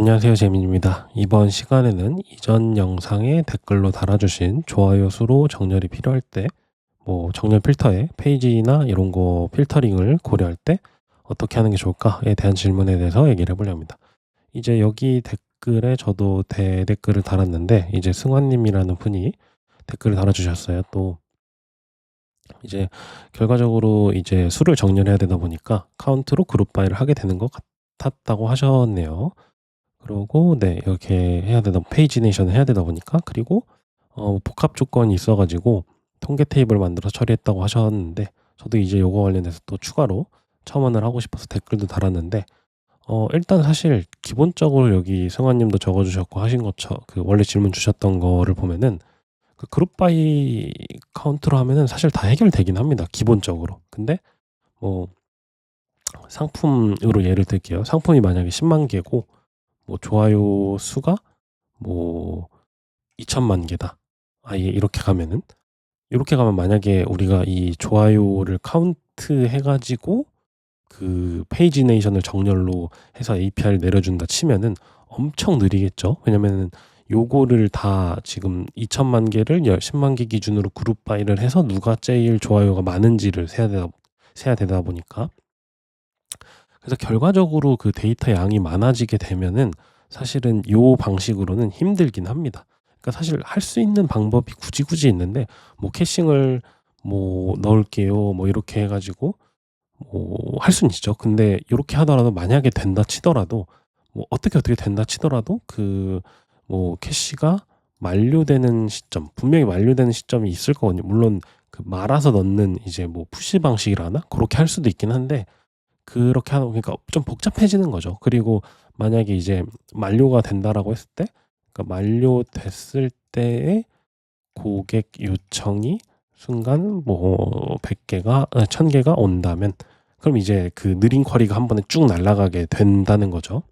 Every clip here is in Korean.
안녕하세요. 재민입니다. 이번 시간에는 이전 영상에 댓글로 달아주신 좋아요 수로 정렬이 필요할 때, 정렬 필터에 페이지나 이런 거 필터링을 고려할 때 어떻게 하는 게 좋을까에 대한 질문에 대해서 얘기를 해보려 합니다. 이제 여기 댓글에 저도 대댓글을 달았는데, 이제 승환님이라는 분이 댓글을 달아주셨어요. 또 이제 결과적으로 이제 수를 정렬해야 되다 보니까 카운트로 그룹 바이를 하게 되는 것 같았다고 하셨네요. 그러고 네, 이렇게 해야 되다 페이지네이션을 해야 되다 보니까, 그리고 복합 조건이 있어 가지고 통계 테이블 만들어서 처리했다고 하셨는데, 저도 이제 요거 관련해서 또 추가로 첨언을 하고 싶어서 댓글도 달았는데, 일단 사실 기본적으로 여기 승환 님도 적어 주셨고 하신 것처럼 그 원래 질문 주셨던 거를 보면은 그 그룹 바이 카운트로 하면은 사실 다 해결되긴 합니다, 기본적으로. 근데 뭐 상품으로 예를 들게요. 상품이 만약에 10만 개고 좋아요 수가 뭐 2천만 개다. 아예 이렇게 가면 만약에 우리가 이 좋아요를 카운트해 가지고 그 페이지네이션을 정렬로 해서 API를 내려준다 치면은 엄청 느리겠죠. 왜냐면은 요거를 다 지금 2천만 개를 10만 개 기준으로 그룹 바이를 해서 누가 제일 좋아요가 많은지를 세야 되다 보니까, 그래서 결과적으로 그 데이터 양이 많아지게 되면은 사실은 요 방식으로는 힘들긴 합니다. 그러니까 사실 할 수 있는 방법이 굳이 있는데, 캐싱을 넣을게요, 이렇게 해 가지고 할 수는 있죠. 근데 요렇게 하더라도 만약에 된다 치더라도, 어떻게 된다 치더라도 캐시가 만료되는 시점, 분명히 만료되는 시점이 있을 거거든요. 물론 그 말아서 넣는 이제 푸시 방식이라나 그렇게 할 수도 있긴 한데, 그렇게 하다 보니까 좀 복잡해지는 거죠. 그리고 만약에 이제 만료가 된다라고 했을 때, 그러니까 만료됐을 때에 고객 요청이 순간 100 개가 1000 개가 온다면, 그럼 이제 그 느린 쿼리가 한 번에 쭉 날아가게 된다는 거죠.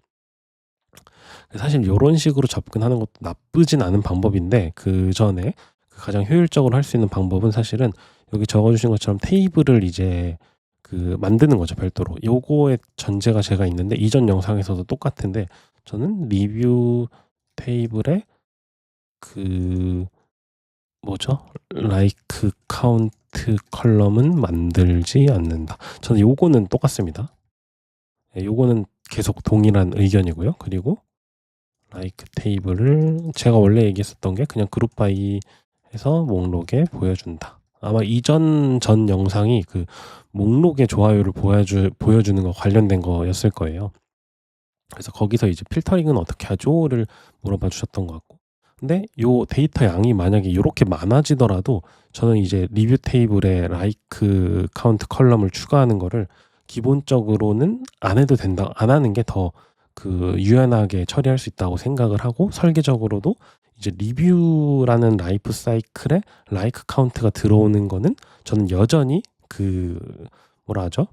사실 요런 식으로 접근하는 것도 나쁘진 않은 방법인데, 그전에 가장 효율적으로 할 수 있는 방법은 사실은 여기 적어 주신 것처럼 테이블을 이제 만드는 거죠, 별도로. 요거의 전제가 제가 있는데, 이전 영상에서도 똑같은데, 저는 리뷰 테이블에 그 뭐죠? 라이크 카운트 컬럼은 만들지 않는다. 저는 요거는 똑같습니다. 요거는 계속 동일한 의견이고요. 그리고 라이크 테이블을 제가 원래 얘기했었던 게 그냥 그룹 바이 해서 목록에 보여준다. 아마 전 영상이 그 목록의 좋아요를 보여주는 거 관련된 거였을 거예요. 그래서 거기서 이제 필터링은 어떻게 하죠?를 물어봐 주셨던 것 같고. 근데 요 데이터 양이 만약에 요렇게 많아지더라도 저는 이제 리뷰 테이블에 라이크 카운트 컬럼을 추가하는 거를 기본적으로는 안 해도 된다. 안 하는 게 더 유연하게 처리할 수 있다고 생각을 하고, 설계적으로도 이제 리뷰라는 라이프 사이클에 라이크 카운트가 들어오는 거는 저는 여전히 뭐라 하죠?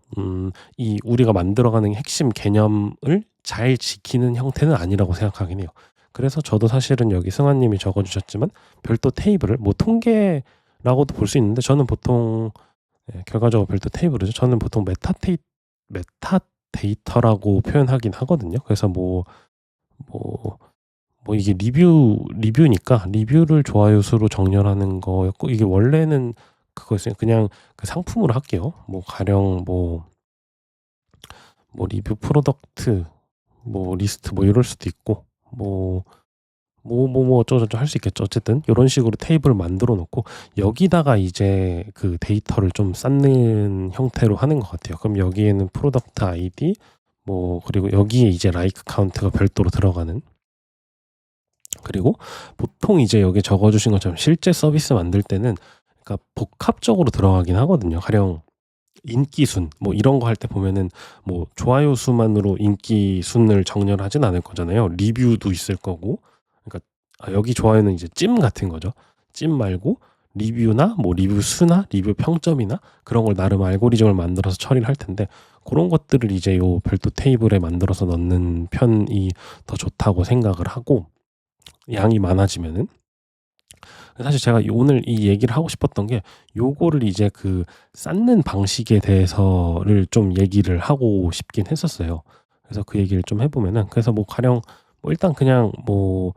이 우리가 만들어가는 핵심 개념을 잘 지키는 형태는 아니라고 생각하긴 해요. 그래서 저도 사실은 여기 승환 님이 적어 주셨지만 별도 테이블을 통계라고도 볼 수 있는데, 저는 보통 결과적으로 별도 테이블이죠. 저는 보통 메타 데이터라고 표현하긴 하거든요. 그래서 이게 리뷰니까 리뷰를 좋아요 수로 정렬하는 거였고, 이게 원래는 그거였어요. 그냥 그 상품으로 할게요. 가령 리뷰 프로덕트 리스트 이럴 수도 있고, 어쩌고저쩌고 할 수 있겠죠. 어쨌든 요런 식으로 테이블을 만들어 놓고 여기다가 이제 그 데이터를 좀 쌓는 형태로 하는 것 같아요. 그럼 여기에는 프로덕트 아이디 그리고 여기에 이제 라이크 카운트가 별도로 들어가는. 그리고 보통 이제 여기 적어 주신 것처럼 실제 서비스 만들 때는 그러니까 복합적으로 들어가긴 하거든요. 가령 인기 순 이런 거 할 때 보면은 좋아요 수만으로 인기 순을 정렬하진 않을 거잖아요. 리뷰도 있을 거고. 그러니까 여기 좋아요는 이제 찜 같은 거죠. 찜 말고 리뷰나 리뷰 수나 리뷰 평점이나 그런 걸 나름 알고리즘을 만들어서 처리를 할 텐데, 그런 것들을 이제 요 별도 테이블에 만들어서 넣는 편이 더 좋다고 생각을 하고, 양이 많아지면은. 사실 제가 오늘 이 얘기를 하고 싶었던 게 요거를 이제 쌓는 방식에 대해서를 좀 얘기를 하고 싶긴 했었어요. 그래서 그 얘기를 좀 해 보면은, 그래서 가령 뭐 일단 그냥 뭐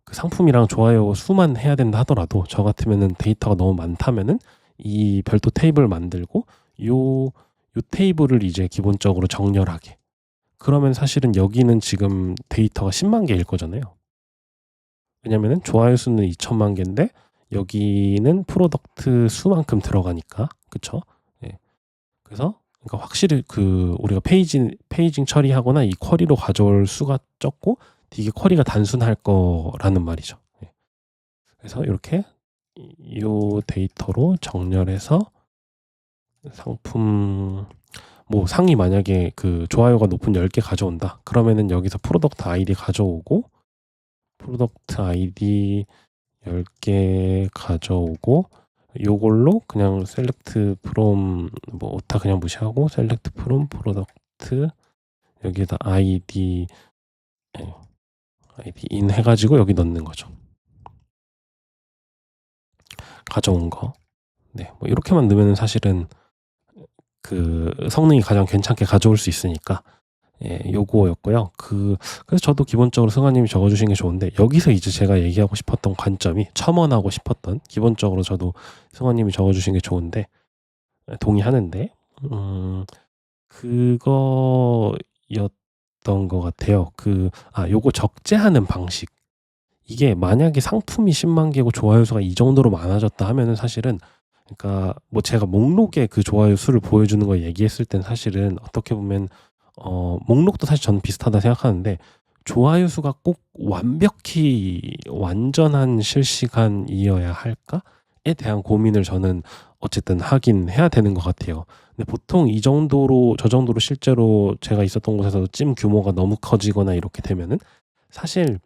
그 상품이랑 좋아요 수만 해야 된다 하더라도 저 같으면은 데이터가 너무 많다면은 이 별도 테이블 만들고 요 테이블을 이제 기본적으로 정렬하게. 그러면 사실은 여기는 지금 데이터가 10만 개일 거잖아요. 왜냐면은 좋아요 수는 2천만 개인데 여기는 프로덕트 수만큼 들어가니까. 그쵸? 예. 그래서 그러니까 확실히 그 우리가 페이징 처리하거나 이 쿼리로 가져올 수가 적고 되게 쿼리가 단순할 거라는 말이죠. 예. 그래서 이렇게 요 데이터로 정렬해서 상품 뭐 상이 만약에 그 좋아요가 높은 10개 가져온다. 그러면은 여기서 프로덕트 아이디 가져오고 프로덕트 아이디 10개 가져오고 요걸로 그냥 셀렉트 프롬 뭐 오타 그냥 무시하고 셀렉트 프롬 프로덕트 여기에다 아이디 아이디 인 해가지고 여기 넣는 거죠. 가져온 거. 네, 뭐 이렇게만 넣으면 사실은 그 성능이 가장 괜찮게 가져올 수 있으니까 예, 요거였고요. 그래서 저도 기본적으로 승아님이 적어주신 게 좋은데 여기서 이제 제가 얘기하고 싶었던 관점이 첨언하고 싶었던 기본적으로 저도 승아님이 적어주신 게 좋은데 동의하는데 그거였던 것 같아요. 요거 적재하는 방식. 이게 만약에 상품이 10만 개고 좋아요 수가 이 정도로 많아졌다 하면은 사실은 그러니까 뭐 제가 목록에 그 좋아요 수를 보여주는 거 얘기했을 땐 사실은 어떻게 보면 목록도 사실 저는 비슷하다 생각하는데 좋아요 수가 꼭 완벽히 완전한 실시간이어야 할까에 대한 고민을 저는 어쨌든 하긴 해야 되는 것 같아요. 근데 보통 저 정도로 실제로 제가 있었던 곳에서 찜 규모가 너무 커지거나 이렇게 되면은 사실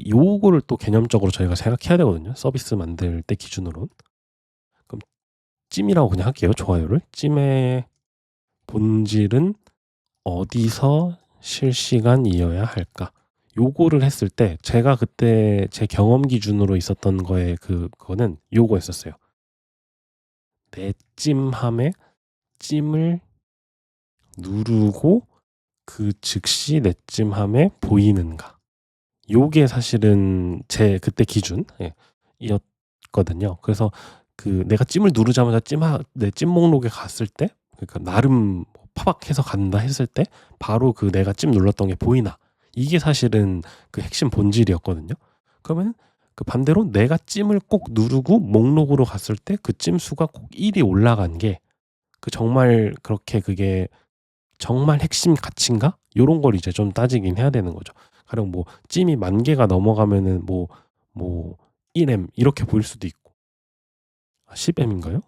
요거를 또 개념적으로 저희가 생각해야 되거든요. 서비스 만들 때 기준으로. 그럼 찜이라고 그냥 할게요. 좋아요를. 찜의 본질은 어디서 실시간이어야 할까? 요거를 했을 때 제가 그때 제 경험 기준으로 있었던 그거는 요거였었어요. 내 찜함에 찜을 누르고 그 즉시 내 찜함에 보이는가? 요게 사실은 제 그때 기준 이었거든요. 그래서 내가 찜을 누르자마자 내 찜 목록에 갔을 때 그러니까 나름 파박해서 간다 했을 때 바로 내가 찜 눌렀던 게 보이나 이게 사실은 그 핵심 본질이었거든요. 그러면 반대로 내가 찜을 꼭 누르고 목록으로 갔을 때 그 찜 수가 꼭 1이 올라간 게 정말 그렇게 그게 정말 핵심 가치인가? 요런 걸 이제 좀 따지긴 해야 되는 거죠. 가령 뭐 찜이 10,000개가 넘어가면은 뭐 1M 이렇게 보일 수도 있고 10M인가요?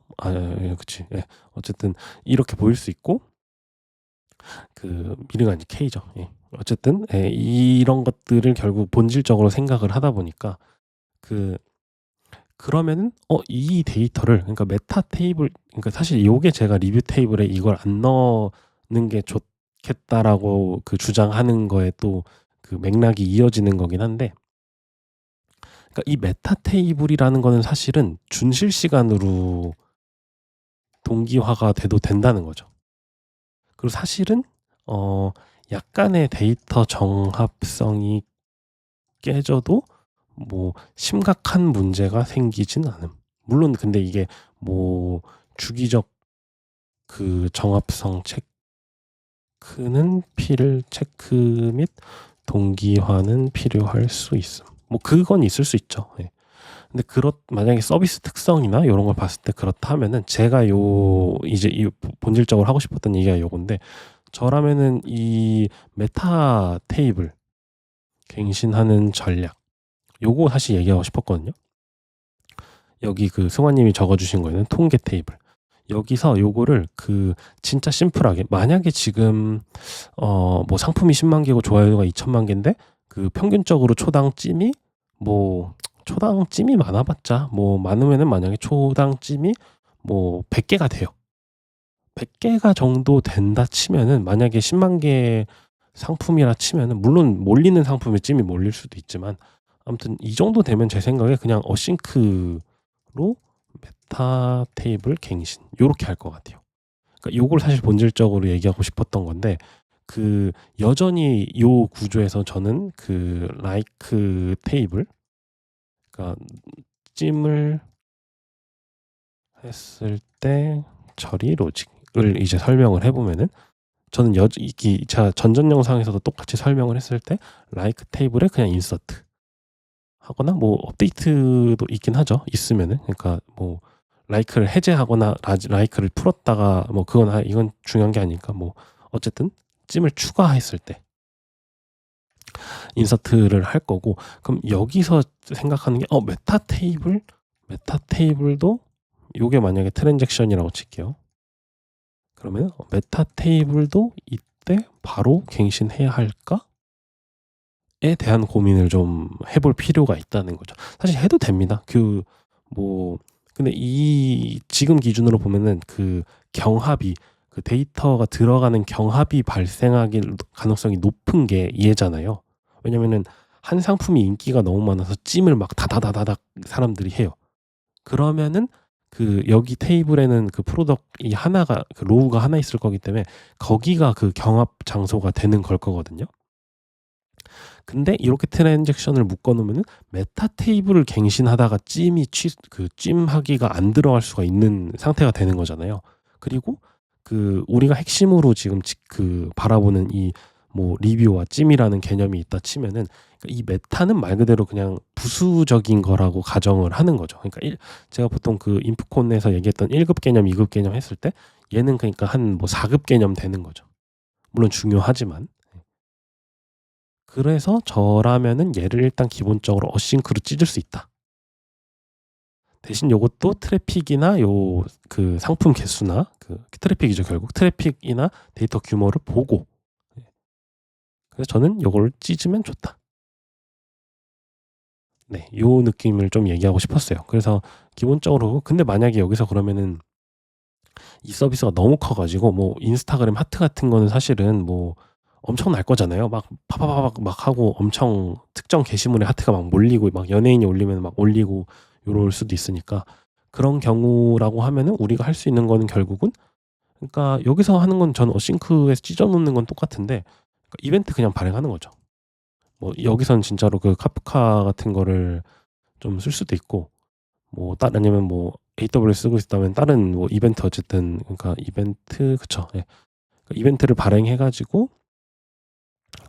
예, 그치. 예. 어쨌든 이렇게 보일 수 있고 미르가 아니지 K죠. 예. 어쨌든 예, 이런 것들을 결국 본질적으로 생각을 하다 보니까 그러면은 이 데이터를 그러니까 메타 테이블 그러니까 사실 요게 제가 리뷰 테이블에 이걸 안 넣는 게 좋겠다라고 주장하는 거에 또 맥락이 이어지는 거긴 한데 그러니까 이 메타 테이블이라는 거는 사실은 준실시간으로 동기화가 돼도 된다는 거죠. 그리고 사실은 약간의 데이터 정합성이 깨져도 뭐 심각한 문제가 생기진 않음. 물론 근데 이게 뭐 주기적 정합성 체크 및 동기화는 필요할 수 있음. 뭐 그건 있을 수 있죠. 예. 근데 만약에 서비스 특성이나 요런 걸 봤을 때 그렇다 하면은 제가 이제 본질적으로 하고 싶었던 얘기가 요건데 저라면은 이 메타 테이블 갱신하는 전략 요거 사실 얘기하고 싶었거든요. 여기 승환님이 적어주신 거에는 통계 테이블. 여기서 요거를 진짜 심플하게 만약에 지금 뭐 상품이 10만 개고 좋아요가 2천만 개인데 평균적으로 초당 찜이 많아봤자 뭐 많으면은 만약에 초당 찜이 뭐 100개가 돼요. 100개가 정도 된다 치면은 만약에 10만 개 상품이라 치면은 물론 몰리는 상품에 찜이 몰릴 수도 있지만 아무튼 이 정도 되면 제 생각에 그냥 어싱크로 메타 테이블 갱신 요렇게 할 것 같아요. 그러니까 요걸 사실 본질적으로 얘기하고 싶었던 건데 그 여전히 요 구조에서 저는 그 like 테이블, 그러니까 찜을 했을 때 처리 로직을 이제 설명을 해 보면은, 저는 이 제가 전전 영상에서도 똑같이 설명을 했을 때 like 테이블에 그냥 인서트 하거나 뭐 업데이트도 있긴 하죠. 있으면은. 그러니까 뭐 like를 해제하거나 like를 풀었다가 뭐 이건 중요한 게 아니니까, 뭐 어쨌든 찜을 추가했을 때 인서트를 할 거고, 그럼 여기서 생각하는 게 메타 테이블도 요게 만약에 트랜잭션이라고 칠게요. 그러면 메타 테이블도 이때 바로 갱신해야 할까? 에 대한 고민을 좀 해볼 필요가 있다는 거죠. 사실 해도 됩니다. 근데 이 지금 기준으로 보면은 그 경합이, 그 데이터가 들어가는 경합이 발생하길 가능성이 높은 게 얘잖아요. 왜냐면은 한 상품이 인기가 너무 많아서 찜을 막 다다다다닥 사람들이 해요. 그러면은 그 여기 테이블에는 그 프로덕이 하나가, 그 로우가 하나 있을 거기 때문에 거기가 그 경합 장소가 되는 걸 거거든요. 근데 이렇게 트랜잭션을 묶어 놓으면은 메타 테이블을 갱신하다가 찜하기가 안 들어갈 수가 있는 상태가 되는 거잖아요. 그리고 그 우리가 핵심으로 지금 바라보는 이 뭐 리뷰와 찜이라는 개념이 있다 치면은, 이 메타는 말 그대로 그냥 부수적인 거라고 가정을 하는 거죠. 그러니까 제가 보통 그 인프콘에서 얘기했던 1급 개념, 2급 개념 했을 때 얘는 그러니까 한 뭐 4급 개념 되는 거죠. 물론 중요하지만. 그래서 저라면은 얘를 일단 기본적으로 어싱크로 찢을 수 있다. 대신 요것도 트래픽이나 그 상품 개수나, 그 트래픽이죠, 결국. 트래픽이나 데이터 규모를 보고. 그래서 저는 요걸 찢으면 좋다. 네, 요 느낌을 좀 얘기하고 싶었어요. 그래서 기본적으로, 근데 만약에 여기서 그러면은 이 서비스가 너무 커가지고 뭐 인스타그램 하트 같은 거는 사실은 뭐 엄청날 거잖아요. 막 파파파박 막 하고 엄청 특정 게시물에 하트가 막 몰리고, 막 연예인이 올리면 막 올리고 요럴 수도 있으니까, 그런 경우라고 하면은 우리가 할 수 있는 거는 결국은, 그러니까 여기서 하는 건 저는 어싱크에서 찢어 놓는 건 똑같은데, 그러니까 이벤트 그냥 발행하는 거죠. 뭐 여기선 진짜로 그 카프카 같은 거를 좀 쓸 수도 있고, 뭐 아니면 뭐 AWS 쓰고 있다면 다른 뭐 이벤트, 어쨌든 그러니까 이벤트, 그쵸. 예. 그러니까 이벤트를 발행해 가지고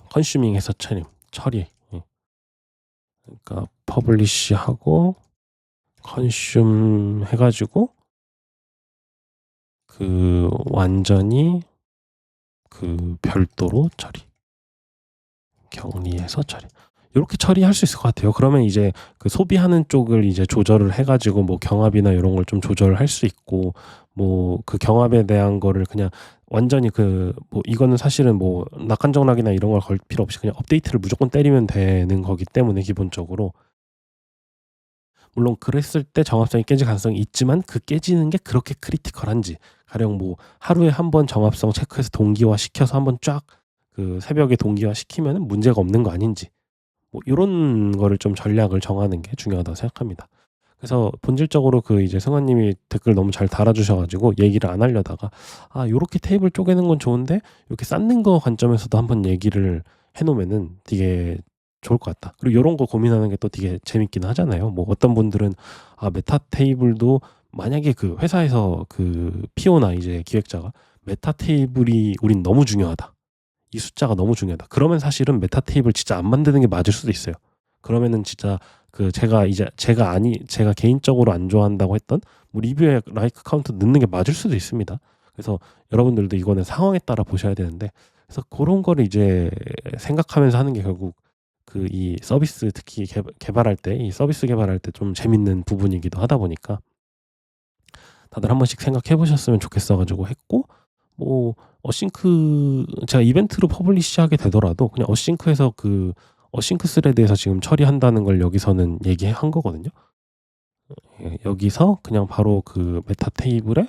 컨슈밍해서 처리. 예. 그러니까 퍼블리시하고 컨슘 해 가지고 그 완전히 그 별도로 격리해서 처리. 요렇게 처리할 수 있을 것 같아요. 그러면 이제 그 소비하는 쪽을 이제 조절을 해 가지고 뭐 경합이나 요런 걸 좀 조절을 할 수 있고, 뭐 그 경합에 대한 거를 그냥 완전히 뭐 이거는 사실은 뭐 낙한정락이나 이런 걸 걸 필요 없이 그냥 업데이트를 무조건 때리면 되는 거기 때문에, 기본적으로. 물론 그랬을 때 정합성이 깨질 가능성이 있지만, 그 깨지는 게 그렇게 크리티컬한지, 가령 뭐 하루에 한 번 정합성 체크해서 동기화시켜서 한번 쫙 그 새벽에 동기화시키면은 문제가 없는 거 아닌지, 뭐 요런 거를 좀 전략을 정하는 게 중요하다고 생각합니다. 그래서 본질적으로 그 이제 승환 님이 댓글 너무 잘 달아 주셔 가지고 얘기를 안 하려다가, '아 요렇게 테이블 쪼개는 건 좋은데 요렇게 쌓는 거 관점에서도 한번 얘기를 해 놓으면은 되게 좋을 것 같다.' 그리고 요런 거 고민하는 게 또 되게 재밌긴 하잖아요. 뭐 어떤 분들은 메타 테이블도, 만약에 그 회사에서 그 PO나 이제 기획자가 '메타 테이블이 우린 너무 중요하다. 이 숫자가 너무 중요하다.' 그러면 사실은 메타 테이블 진짜 안 만드는 게 맞을 수도 있어요. 그러면은 진짜 그 제가 개인적으로 안 좋아한다고 했던 뭐 리뷰에 라이크 카운트 넣는 게 맞을 수도 있습니다. 그래서 여러분들도 이거는 상황에 따라 보셔야 되는데, 그래서 고런 거를 이제 생각하면서 하는 게 결국 그 이 서비스, 특히 개발할 때, 이 서비스 개발할 때 좀 재밌는 부분이기도 하다 보니까, 다들 한 번씩 생각해 보셨으면 좋겠어 가지고 했고, 뭐 제가 이벤트로 퍼블리시하게 되더라도 그냥 어싱크에서 그 어싱크 스레드에서 지금 처리한다는 걸 여기서는 얘기한 거거든요. 예, 여기서 그냥 바로 그 메타 테이블에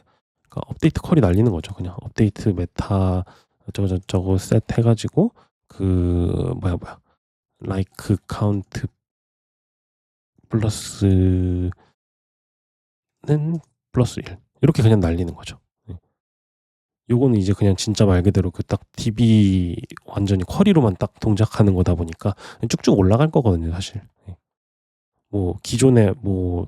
업데이트 컬이 날리는 거죠. 그냥 업데이트 메타 어쩌고저쩌고 셋 해 가지고 그 라이크 카운트 플러스는 플러스 1 이렇게 그냥 날리는 거죠. 예. 요거는 이제 그냥 진짜 말 그대로 그 딱 DB 완전히 쿼리로만 딱 동작하는 거다 보니까 쭉쭉 올라갈 거거든요, 사실. 예. 뭐 기존에 뭐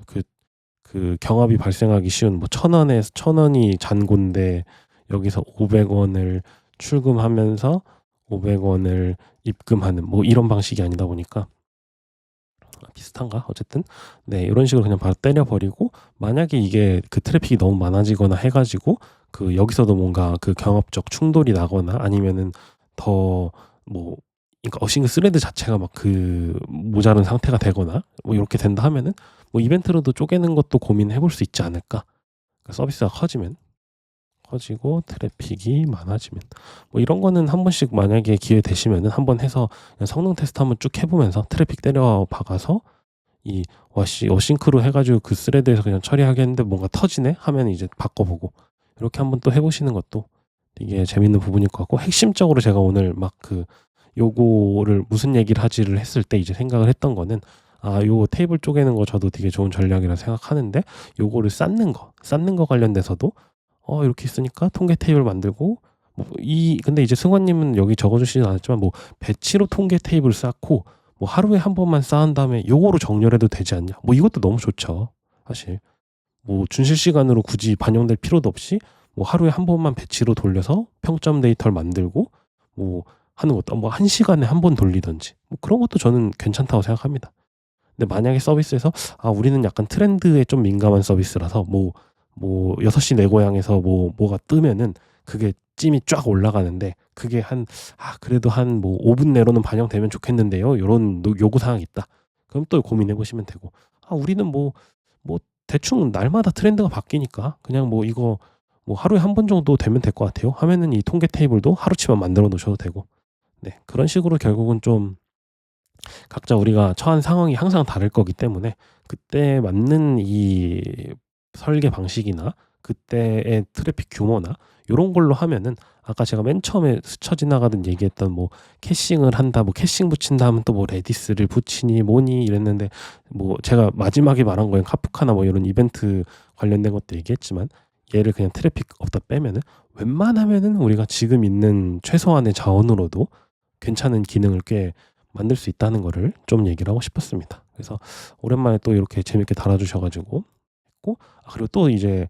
그 경합이 발생하기 쉬운 뭐 1,000원이 잔고인데 여기서 500원을 출금하면서 500원을 입금하는 뭐 이런 방식이 아니다 보니까 비슷한가? 어쨌든 네, 요런 식으로 그냥 바로 때려 버리고, 만약에 이게 그 트래픽이 너무 많아지거나 해 가지고 그 여기서도 뭔가 그 경합적 충돌이 나거나 아니면은 더 뭐 그러니까 어싱크 스레드 자체가 막 그 모자른 상태가 되거나 뭐 요렇게 된다 하면은 뭐 이벤트로도 쪼개는 것도 고민해 볼 수 있지 않을까? 그러니까 서비스가 커지고 트래픽이 많아지면 뭐 이런 거는 한 번씩 만약에 기회 되시면은 한번 해서 그냥 성능 테스트 한번 쭉 해 보면서 트래픽 때려 박아서 이 어싱크로 해 가지고 그 스레드에서 그냥 처리하겠는데 뭔가 터지네 하면 이제 바꿔 보고 이렇게 한번 또 해 보시는 것도 되게 재밌는 부분일 것 같고, 핵심적으로 제가 오늘 막 요거를 무슨 얘기를 하지를 했을 때 이제 생각을 했던 거는, 요 테이블 쪼개는 거 저도 되게 좋은 전략이라 생각하는데, 요거를 쌓는 거 관련돼서도 이렇게 있으니까 통계 테이블 만들고 뭐 근데 이제 승환 님은 여기 적어 주시진 않았지만 뭐 배치로 통계 테이블 쌓고 뭐 하루에 한 번만 쌓은 다음에 요거로 정렬해도 되지 않냐. 뭐 이것도 너무 좋죠, 사실. 뭐 준실시간으로 굳이 반영될 필요도 없이 뭐 하루에 한 번만 배치로 돌려서 평점 데이터를 만들고 뭐 하는 것도 뭐 1시간에 한 번 돌리든지 뭐 그런 것도 저는 괜찮다고 생각합니다. 근데 만약에 서비스에서 우리는 약간 트렌드에 좀 민감한 서비스라서 뭐 6시 내 고향에서 뭐가 뜨면은 그게 찜이 쫙 올라가는데 그게 그래도 한 뭐 5분 내로는 반영되면 좋겠는데요, 요런 요구 사항이 있다. 그럼 또 고민해 보시면 되고, 우리는 뭐 대충 날마다 트렌드가 바뀌니까 그냥 뭐 이거 뭐 하루에 한 번 정도 되면 될 것 같아요 하면은 이 통계 테이블도 하루치만 만들어 놓으셔도 되고, 네, 그런 식으로 결국은 좀 각자 우리가 처한 상황이 항상 다를 거기 때문에 그때에 맞는 이 설계 방식이나 그때의 트래픽 규모나 요런 걸로 하면은, 아까 제가 맨 처음에 스쳐 지나가듯 얘기했던 뭐 캐싱을 한다, 뭐 캐싱 붙인다 하면 또 뭐 레디스를 붙이니 뭐니 이랬는데, 뭐 제가 마지막에 말한 거엔 카프카나 뭐 이런 이벤트 관련된 것도 얘기했지만, 얘를 그냥 트래픽 없다 빼면은 웬만하면은 우리가 지금 있는 최소한의 자원으로도 괜찮은 기능을 꽤 만들 수 있다는 거를 좀 얘기를 하고 싶었습니다. 그래서 오랜만에 또 이렇게 재밌게 달아주셔 가지고 했고, 그리고 또 이제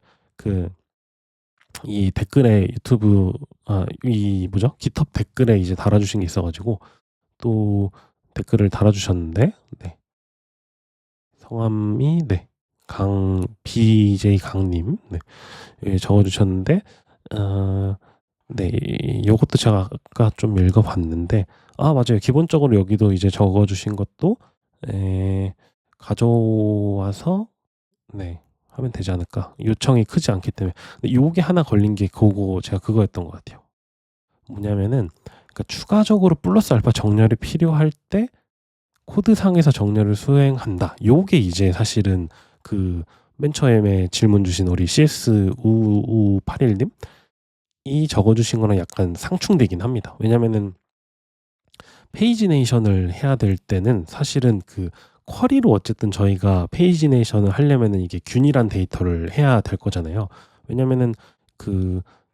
이 댓글에 유튜브 이 뭐죠? 깃허브 댓글에 이제 달아주신 게 있어 가지고 또 댓글을 달아주셨는데, 네, 성함이 네, BJ 강님, 네, 예, 적어주셨는데, 네, 요것도 제가 아까 좀 읽어봤는데, 맞아요. 기본적으로 여기도 이제 적어주신 것도 가져와서 네, 하면 되지 않을까. 요청이 크지 않기 때문에. 근데 요게 하나 걸린 게 제가 그거였던 것 같아요. 뭐냐면은, 그러니까 추가적으로 플러스 알파 정렬이 필요할 때 코드상에서 정렬을 수행한다. 요게 이제 사실은 맨 처음에 질문 주신 우리 CS5581님 이 적어주신 거랑 약간 상충되긴 합니다. 왜냐면은 페이지네이션을 해야 될 때는 사실은 쿼리로 어쨌든 저희가 페이지네이션을 하려면은 이게 균일한 데이터를 해야 될 거잖아요. 왜냐면은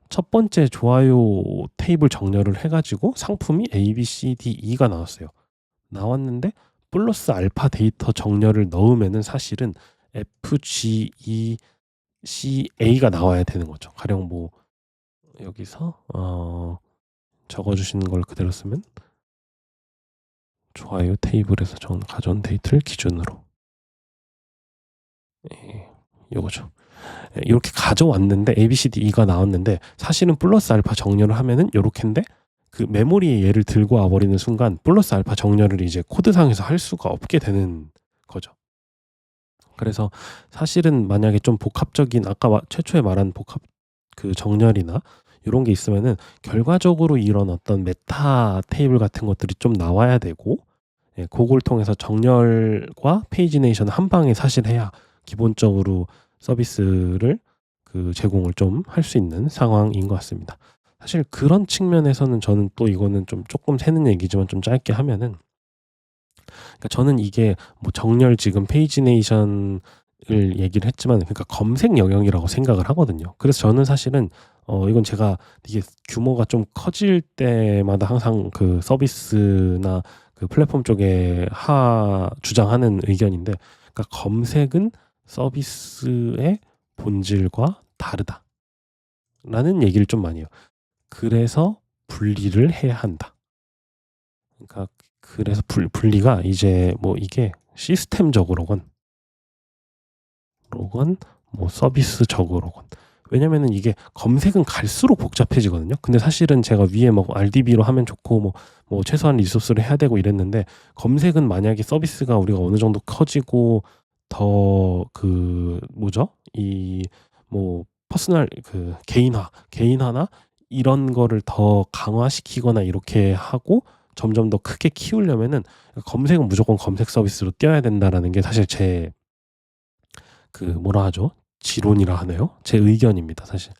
첫 번째 좋아요 테이블 정렬을 해가지고 상품이 A, B, C, D, E가 나왔어요. 나왔는데 플러스 알파 데이터 정렬을 넣으면은 사실은 F, G, E, C, A가 나와야 되는 거죠. 가령 뭐 여기서 적어주시는 걸 그대로 쓰면 좋아요 테이블에서 가져온 데이터를 기준으로 요거죠. 이렇게 가져왔는데 A, B, C, D, E가 나왔는데 사실은 플러스 알파 정렬을 하면은 요렇게인데 메모리에 얘를 들고 와버리는 순간 플러스 알파 정렬을 이제 코드상에서 할 수가 없게 되는 거죠. 그래서 사실은 만약에 좀 복합적인 아까 최초에 말한 복합 정렬이나 이런 게 있으면은 결과적으로 이런 어떤 메타 테이블 같은 것들이 좀 나와야 되고, 그걸 통해서 정렬과 페이지네이션을 한 방에 사실 해야 기본적으로 서비스를 제공을 좀 할 수 있는 상황인 것 같습니다. 사실 그런 측면에서는 저는 또 이거는 좀 조금 새는 얘기지만 좀 짧게 하면은, 그러니까 저는 이게 뭐 정렬 지금 페이지네이션을 얘기를 했지만 그러니까 검색 영역이라고 생각을 하거든요. 그래서 저는 사실은 이건 제가 이게 규모가 좀 커질 때마다 항상 그 서비스나 그 플랫폼 쪽에 주장하는 의견인데, 그러니까 "검색은 서비스의 본질과 다르다."라는 얘기를 좀 많이 해요. 그래서 분리를 해야 한다. 그러니까 그래서 분리가 이제 뭐 이게 시스템적으로건 뭐 서비스적으로건, 왜냐면은 이게 검색은 갈수록 복잡해지거든요. 근데 사실은 제가 위에 뭐 RDB로 하면 좋고 뭐 최소한 리소스를 해야 되고 이랬는데, 검색은 만약에 서비스가 우리가 어느 정도 커지고 더 그 뭐죠? 이 뭐 퍼스널 그 개인화나 이런 거를 더 강화시키거나 이렇게 하고 점점 더 크게 키우려면은 검색은 무조건 검색 서비스로 뛰어야 된다라는 게 사실 제 그 뭐라 하죠? 지론이라 하나요? 제 의견입니다, 사실.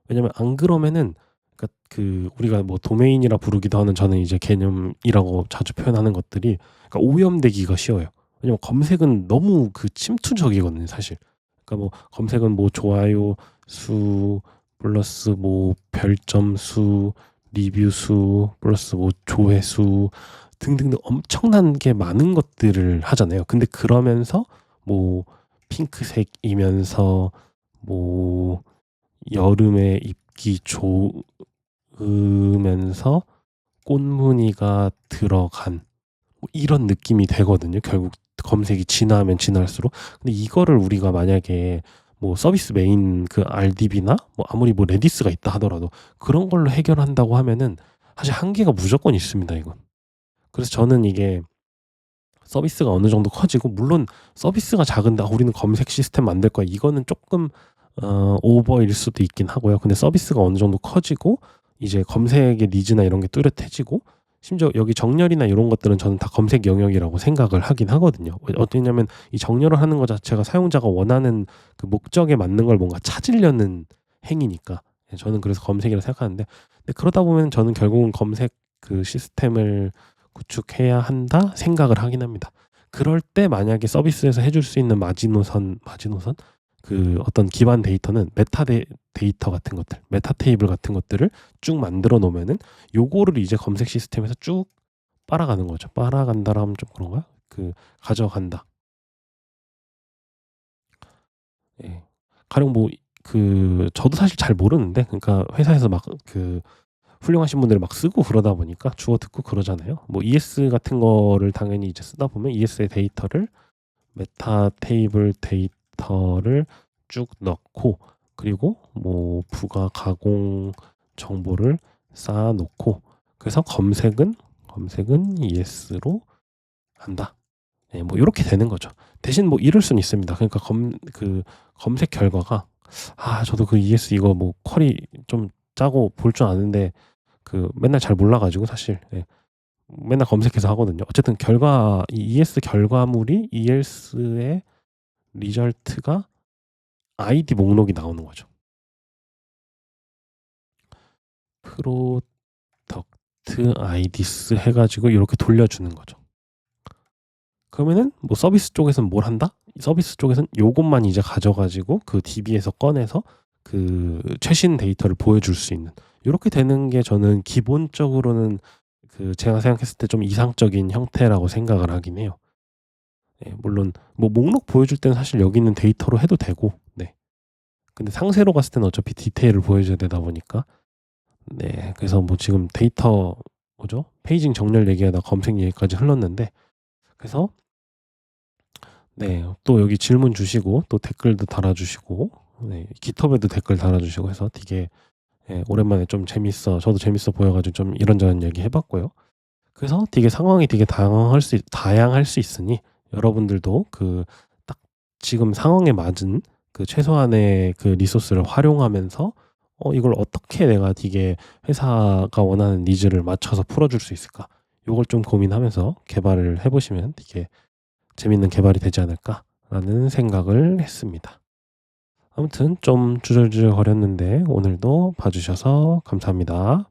왜냐면 안 그러면은, 그러니까 그 우리가 뭐 도메인이라 부르기도 하는, 저는 이제 개념이라고 자주 표현하는 것들이 그러니까 오염되기가 쉬워요. 왜냐면 검색은 너무 그 침투적이거든요, 사실. 그러니까 뭐 검색은 뭐 좋아요 수 플러스 뭐 별점 수, 리뷰 수 플러스 뭐 조회수 등등등 엄청난 게 많은 것들을 하잖아요. 근데 그러면서 뭐 핑크색이면서 뭐 여름에 입기 좋으면서 꽃무늬가 들어간 뭐 이런 느낌이 되거든요, 결국 검색이 진화하면 진화할수록. 근데 이거를 우리가 만약에 뭐 서비스 메인 그 RDB나 뭐 아무리 뭐 레디스가 있다 하더라도 그런 걸로 해결한다고 하면은 사실 한계가 무조건 있습니다, 이건. 그래서 저는 이게 서비스가 어느 정도 커지고, 물론 서비스가 작은데 '아 우리는 검색 시스템 만들 거야.' 이거는 쪼끔 오버일 수도 있긴 하고요. 근데 서비스가 어느 정도 커지고 이제 검색의 니즈나 이런 게 뚜렷해지고, 심지어 여기 정렬이나 요런 것들은 저는 다 검색 영역이라고 생각을 하긴 하거든요. 왜냐면 이 정렬을 하는 거 자체가 사용자가 원하는 그 목적에 맞는 걸 뭔가 찾으려는 행위니까. 예, 저는 그래서 검색이라고 생각하는데, 근데 그러다 보면 저는 결국은 검색 그 시스템을 구축해야 한다 생각을 하긴 합니다. 그럴 때 만약에 서비스에서 해줄 수 있는 마지노선 그 어떤 기반 데이터는 데이터 같은 것들, 메타 테이블 같은 것들을 쭉 만들어 놓으면은 요거를 이제 검색 시스템에서 쭉 빨아가는 거죠. 빨아간다라 하면 좀 그런가? 그 가져간다. 예. 가령 뭐 그 저도 사실 잘 모르는데, 그러니까 회사에서 막 그 훌륭하신 분들이 막 쓰고 그러다 보니까 주워 듣고 그러잖아요. 뭐 ES 같은 거를 당연히 이제 쓰다 보면 ES의 데이터를 메타 테이블 데이터를 쭉 넣고, 그리고 뭐 부가 가공 정보를 쌓아 놓고, 그래서 검색은 ES로 한다. 예, 뭐 요렇게 되는 거죠. 대신 뭐 이럴 수는 있습니다. 그러니까 검색 결과가, 저도 그 ES 이거 뭐 쿼리 좀 짜고 볼 줄 아는데 그 맨날 잘 몰라 가지고 사실, 예, 맨날 검색해서 하거든요. 어쨌든 이 ES 결과물이 ES의 리절트가 아이디 목록이 나오는 거죠. 프로덕트 아이디스 해 가지고 요렇게 돌려주는 거죠. 그러면은 뭐 서비스 쪽에서는 뭘 한다? 서비스 쪽에서는 요것만 이제 가져 가지고 그 DB에서 꺼내서 그 최신 데이터를 보여줄 수 있는, 요렇게 되는 게 저는 기본적으로는 그 제가 생각했을 때 좀 이상적인 형태라고 생각을 하긴 해요. 예, 물론 뭐 목록 보여줄 때는 사실 여기 있는 데이터로 해도 되고, 네. 근데 상세로 갔을 때는 어차피 디테일을 보여줘야 되다 보니까, 네. 그래서 뭐 지금 데이터 뭐죠? 페이징 정렬 얘기하다가 검색 얘기까지 흘렀는데, 그래서 네, 또 여기 질문 주시고 또 댓글도 달아주시고, 네, 깃허브에도 댓글 달아주시고 해서 되게, 예, 오랜만에 좀 저도 재밌어 보여가지고 좀 이런저런 얘기 해봤고요. 그래서 되게 상황이 되게 다양할 수 있으니 여러분들도 그 딱 지금 상황에 맞은 그 최소한의 그 리소스를 활용하면서 이걸 어떻게 내가 되게 회사가 원하는 니즈를 맞춰서 풀어줄 수 있을까? 요걸 좀 고민하면서 개발을 해보시면 되게 재밌는 개발이 되지 않을까라는 생각을 했습니다. 아무튼 좀 주절주절 거렸는데 오늘도 봐주셔서 감사합니다.